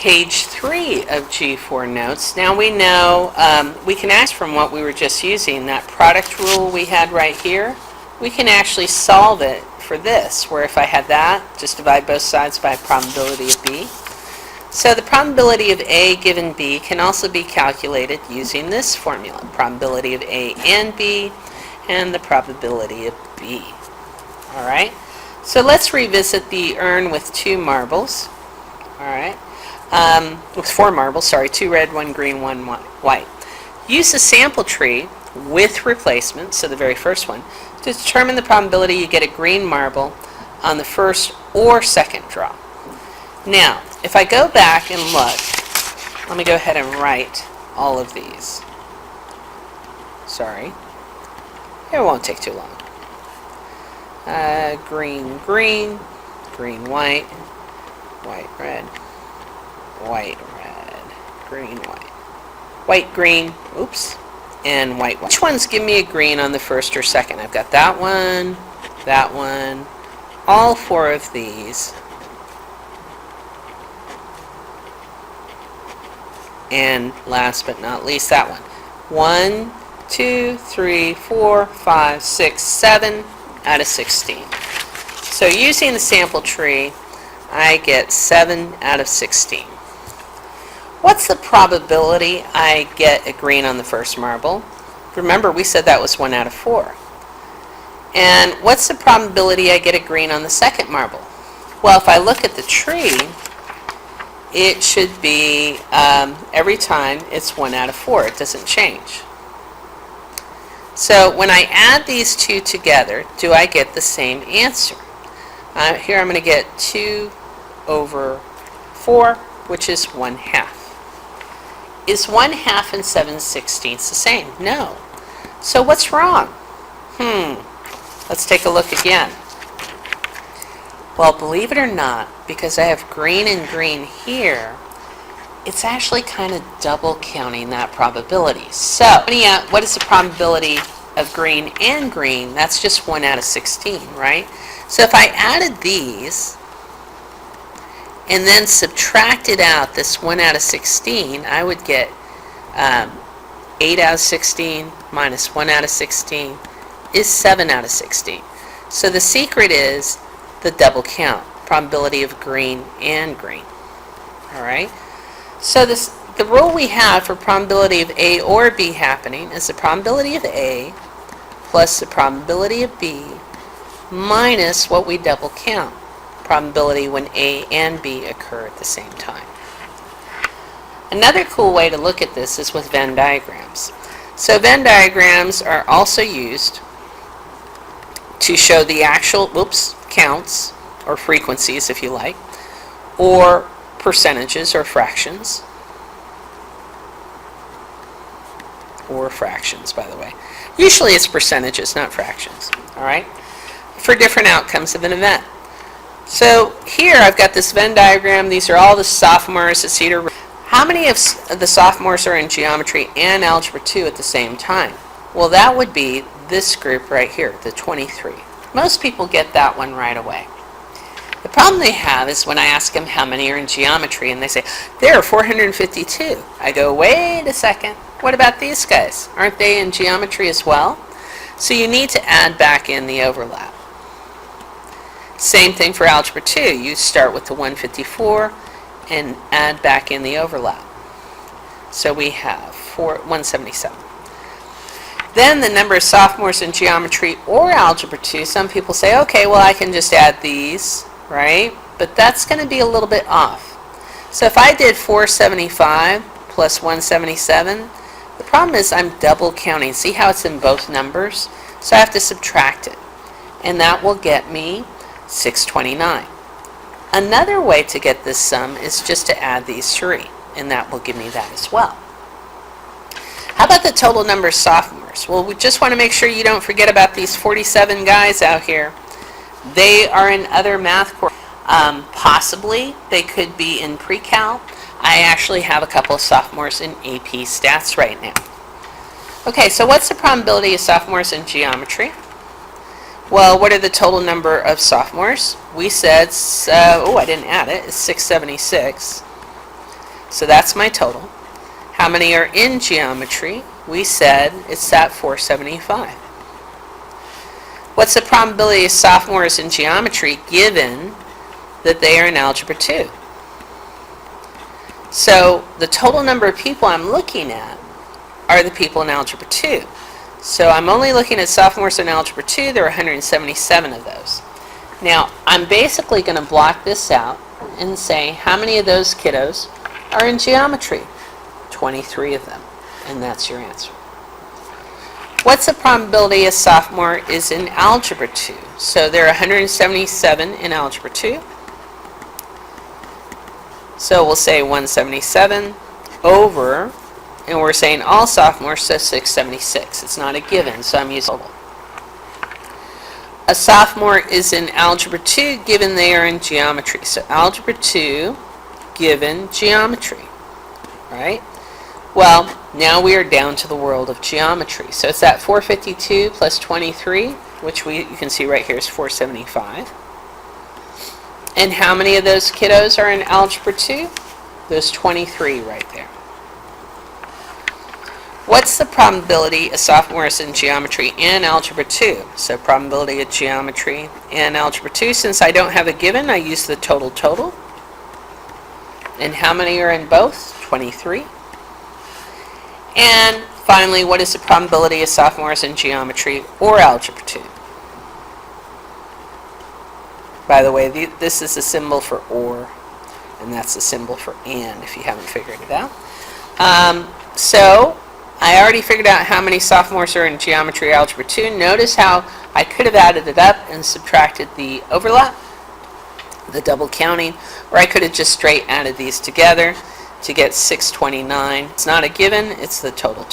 Page 3 of G4 notes. Now we know we can ask from what we were just using, that product rule we had right here, we can actually solve it for this, where if I had that, just divide both sides by probability of B. So the probability of A given B can also be calculated using this formula, probability of A and B, and the probability of B. All right, so let's revisit the urn with 2 marbles. All right. With 4 marbles, sorry, 2 red, 1 green, 1 white. Use the sample tree with replacement, so the very first one, to determine the probability you get a green marble on the first or second draw. Now, if I go back and look, let me go ahead and write all of these. Sorry. It won't take too long. Green, green, green, white, white, red, white, red, green, white, green, oops, and white. Which ones give me a green on the first or second? I've got that one, all 4 of these, and last but not least, that one. 1, 2, 3, 4, 5, 6, 7 out of 16. So using the sample tree, I get 7 out of 16. What's the probability I get a green on the first marble? Remember, we said that was 1 out of 4. And what's the probability I get a green on the second marble? Well, if I look at the tree, it should be every time it's 1 out of 4. It doesn't change. So when I add these 2 together, do I get the same answer? Here I'm going to get 2 over 4, which is 1/2. Is 1/2 and 7/16 the same? No. So what's wrong? Let's take a look again. Well, believe it or not, because I have green and green here, it's actually kind of double counting that probability. So, what is the probability of green and green? That's just 1 out of 16, right? So if I added these and then subtracted out this 1 out of 16, I would get 8 out of 16 minus 1 out of 16 is 7 out of 16. So the secret is the double count, probability of green and green. All right? So the rule we have for probability of A or B happening is the probability of A plus the probability of B minus what we double count, probability when A and B occur at the same time. Another cool way to look at this is with Venn diagrams. So Venn diagrams are also used to show the actual, counts, or frequencies if you like, or percentages or fractions, by the way. Usually it's percentages, not fractions, all right, for different outcomes of an event. So here I've got this Venn diagram. These are all the sophomores at Cedar. How many of the sophomores are in geometry and algebra 2 at the same time? Well, that would be this group right here, the 23. Most people get that one right away. The problem they have is when I ask them how many are in geometry and they say, there are 452. I go, wait a second, what about these guys? Aren't they in geometry as well? So you need to add back in the overlap. Same thing for algebra 2. You start with the 154 and add back in the overlap. So we have 177. Then the number of sophomores in geometry or algebra 2, some people say, okay, well I can just add these, right? But that's going to be a little bit off. So if I did 475 plus 177, the problem is I'm double counting. See how it's in both numbers? So I have to subtract it. And that will get me 629. Another way to get this sum is just to add these 3, and that will give me that as well. How about the total number of sophomores? Well, we just want to make sure you don't forget about these 47 guys out here. They are in other math courses. Possibly they could be in pre-cal. I actually have a couple of sophomores in AP Stats right now. Okay, so what's the probability of sophomores in geometry? Well, what are the total number of sophomores? We said, I didn't add it, it's 676. So that's my total. How many are in geometry? We said it's at 475. What's the probability of sophomores in geometry given that they are in Algebra 2? So the total number of people I'm looking at are the people in Algebra 2. So I'm only looking at sophomores in Algebra 2. There are 177 of those. Now, I'm basically going to block this out and say how many of those kiddos are in geometry? 23 of them. And that's your answer. What's the probability a sophomore is in Algebra 2? So there are 177 in Algebra 2. So we'll say 177 over, and we're saying all sophomores, so 676. It's not a given, so I'm using total. A sophomore is in Algebra 2 given they are in geometry. So Algebra 2 given geometry, right? Well, now we are down to the world of geometry. So it's that 452 plus 23, which you can see right here is 475. And how many of those kiddos are in Algebra 2? Those 23 right there. What's the probability a sophomore is in geometry and Algebra 2? So probability of geometry and Algebra 2. Since I don't have a given, I use the total. And how many are in both? 23. And finally, what is the probability of sophomores in geometry or Algebra 2? By the way, this is a symbol for OR, and that's the symbol for AND, if you haven't figured it out. So I already figured out how many sophomores are in geometry Algebra 2. Notice how I could have added it up and subtracted the overlap, the double counting, or I could have just straight added these together to get 629. It's not a given, it's the total.